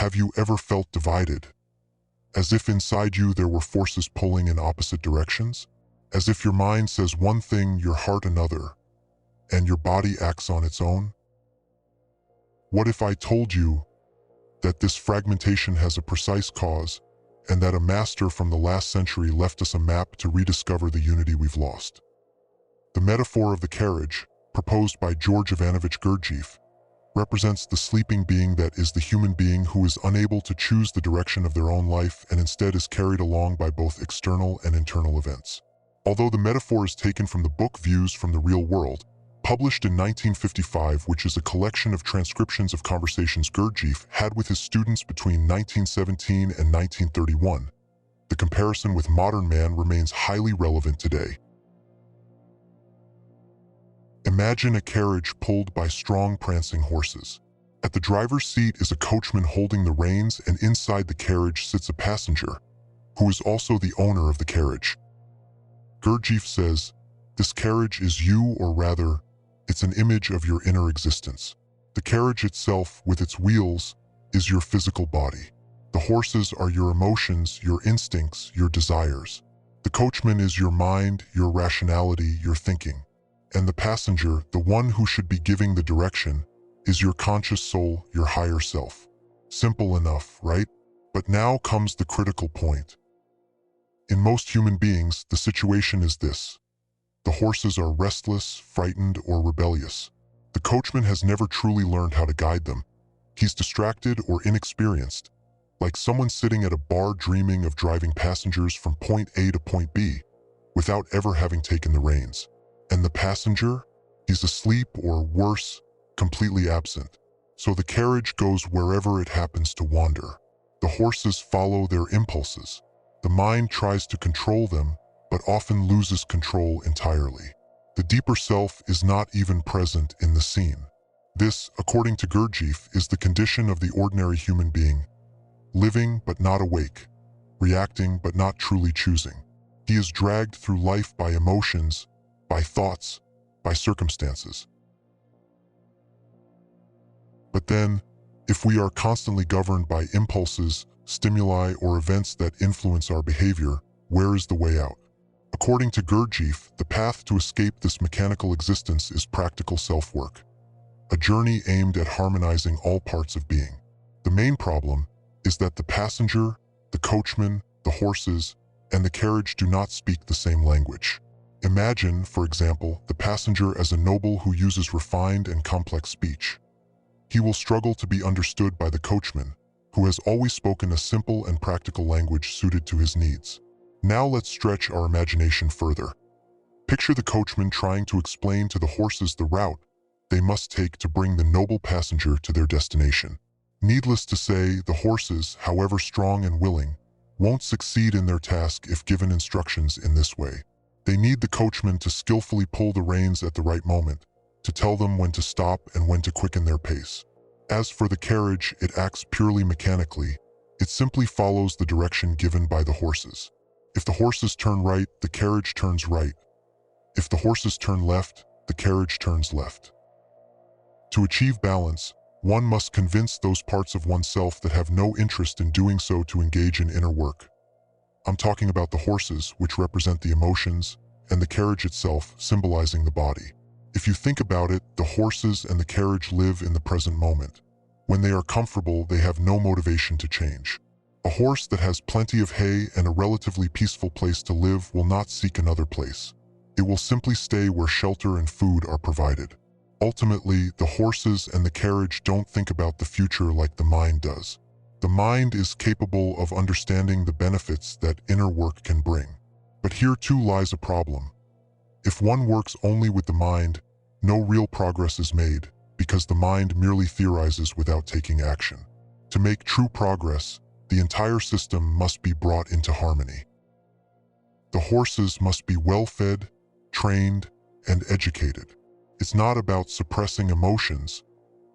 Have you ever felt divided? As if inside you there were forces pulling in opposite directions? As if your mind says one thing, your heart another, and your body acts on its own? What if I told you that this fragmentation has a precise cause, and that a master from the last century left us a map to rediscover the unity we've lost? The metaphor of the carriage, proposed by George Ivanovich Gurdjieff, represents the sleeping being that is the human being who is unable to choose the direction of their own life and instead is carried along by both external and internal events. Although the metaphor is taken from the book Views from the Real World, published in 1955, which is a collection of transcriptions of conversations Gurdjieff had with his students between 1917 and 1931, the comparison with modern man remains highly relevant today. Imagine a carriage pulled by strong prancing horses. At the driver's seat is a coachman holding the reins, and inside the carriage sits a passenger, who is also the owner of the carriage. Gurdjieff says, "This carriage is you, or rather, it's an image of your inner existence. The carriage itself, with its wheels, is your physical body. The horses are your emotions, your instincts, your desires. The coachman is your mind, your rationality, your thinking. And the passenger, the one who should be giving the direction, is your conscious soul, your higher self." Simple enough, right? But now comes the critical point. In most human beings, the situation is this. The horses are restless, frightened, or rebellious. The coachman has never truly learned how to guide them. He's distracted or inexperienced, like someone sitting at a bar dreaming of driving passengers from point A to point B, without ever having taken the reins. And the passenger? He's asleep, or worse, completely absent. So the carriage goes wherever it happens to wander. The horses follow their impulses. The mind tries to control them, but often loses control entirely. The deeper self is not even present in the scene. This, according to Gurdjieff, is the condition of the ordinary human being, living but not awake, reacting but not truly choosing. He is dragged through life by emotions, by thoughts, by circumstances. But then, if we are constantly governed by impulses, stimuli, or events that influence our behavior, where is the way out? According to Gurdjieff, the path to escape this mechanical existence is practical self-work, a journey aimed at harmonizing all parts of being. The main problem is that the passenger, the coachman, the horses, and the carriage do not speak the same language. Imagine, for example, the passenger as a noble who uses refined and complex speech. He will struggle to be understood by the coachman, who has always spoken a simple and practical language suited to his needs. Now let's stretch our imagination further. Picture the coachman trying to explain to the horses the route they must take to bring the noble passenger to their destination. Needless to say, the horses, however strong and willing, won't succeed in their task if given instructions in this way. They need the coachman to skillfully pull the reins at the right moment, to tell them when to stop and when to quicken their pace. As for the carriage, it acts purely mechanically. It simply follows the direction given by the horses. If the horses turn right, the carriage turns right. If the horses turn left, the carriage turns left. To achieve balance, one must convince those parts of oneself that have no interest in doing so to engage in inner work. I'm talking about the horses, which represent the emotions, and the carriage itself, symbolizing the body. If you think about it, the horses and the carriage live in the present moment. When they are comfortable, they have no motivation to change. A horse that has plenty of hay and a relatively peaceful place to live will not seek another place. It will simply stay where shelter and food are provided. Ultimately, the horses and the carriage don't think about the future like the mind does. The mind is capable of understanding the benefits that inner work can bring. But here too lies a problem. If one works only with the mind, no real progress is made, because the mind merely theorizes without taking action. To make true progress, the entire system must be brought into harmony. The horses must be well-fed, trained, and educated. It's not about suppressing emotions,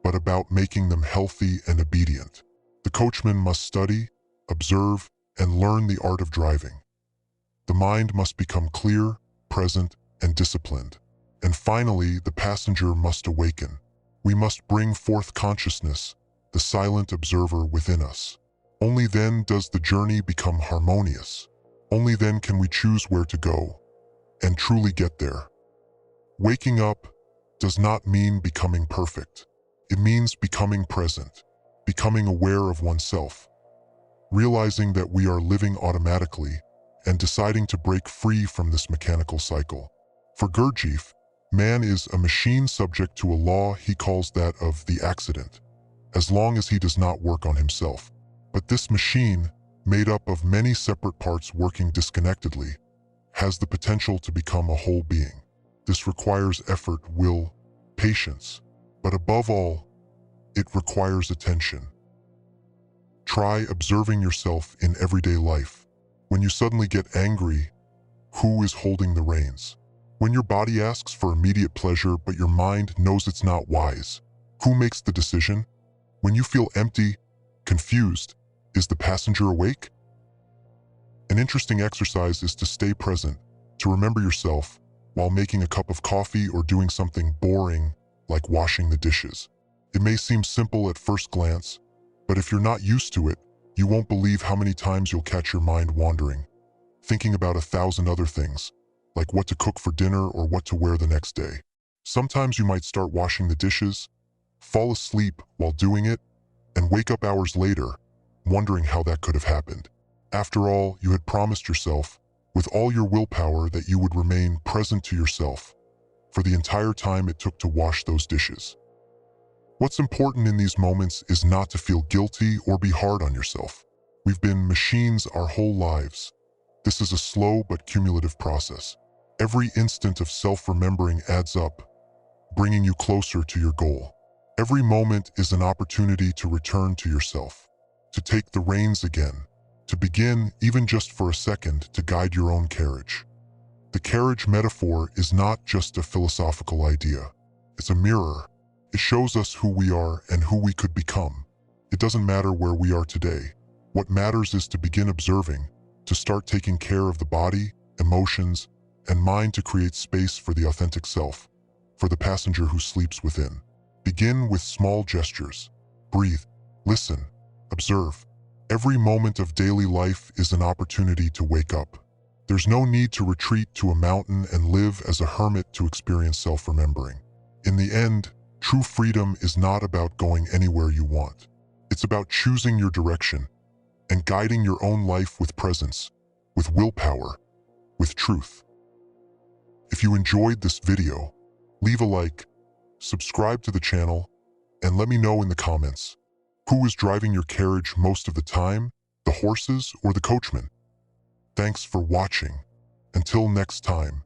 but about making them healthy and obedient. The coachman must study, observe, and learn the art of driving. The mind must become clear, present, and disciplined. And finally, the passenger must awaken. We must bring forth consciousness, the silent observer within us. Only then does the journey become harmonious. Only then can we choose where to go and truly get there. Waking up does not mean becoming perfect. It means becoming present, becoming aware of oneself, realizing that we are living automatically and deciding to break free from this mechanical cycle. For Gurdjieff, man is a machine subject to a law he calls that of the accident, as long as he does not work on himself. But this machine, made up of many separate parts working disconnectedly, has the potential to become a whole being. This requires effort, will, patience, but above all, it requires attention. Try observing yourself in everyday life. When you suddenly get angry, who is holding the reins? When your body asks for immediate pleasure but your mind knows it's not wise, who makes the decision? When you feel empty, confused, is the passenger awake? An interesting exercise is to stay present, to remember yourself while making a cup of coffee or doing something boring like washing the dishes. It may seem simple at first glance, but if you're not used to it, you won't believe how many times you'll catch your mind wandering, thinking about 1,000 other things, like what to cook for dinner or what to wear the next day. Sometimes you might start washing the dishes, fall asleep while doing it, and wake up hours later, wondering how that could have happened. After all, you had promised yourself, with all your willpower, that you would remain present to yourself for the entire time it took to wash those dishes. What's important in these moments is not to feel guilty or be hard on yourself. We've been machines our whole lives. This is a slow but cumulative process. Every instant of self-remembering adds up, bringing you closer to your goal. Every moment is an opportunity to return to yourself, to take the reins again, to begin, even just for a second, to guide your own carriage. The carriage metaphor is not just a philosophical idea. It's a mirror. It shows us who we are and who we could become. It doesn't matter where we are today. What matters is to begin observing, to start taking care of the body, emotions, and mind, to create space for the authentic self, for the passenger who sleeps within. Begin with small gestures. Breathe, listen, observe. Every moment of daily life is an opportunity to wake up. There's no need to retreat to a mountain and live as a hermit to experience self-remembering. In the end, true freedom is not about going anywhere you want. It's about choosing your direction and guiding your own life with presence, with willpower, with truth. If you enjoyed this video, leave a like, subscribe to the channel, and let me know in the comments, who is driving your carriage most of the time, the horses or the coachman? Thanks for watching. Until next time.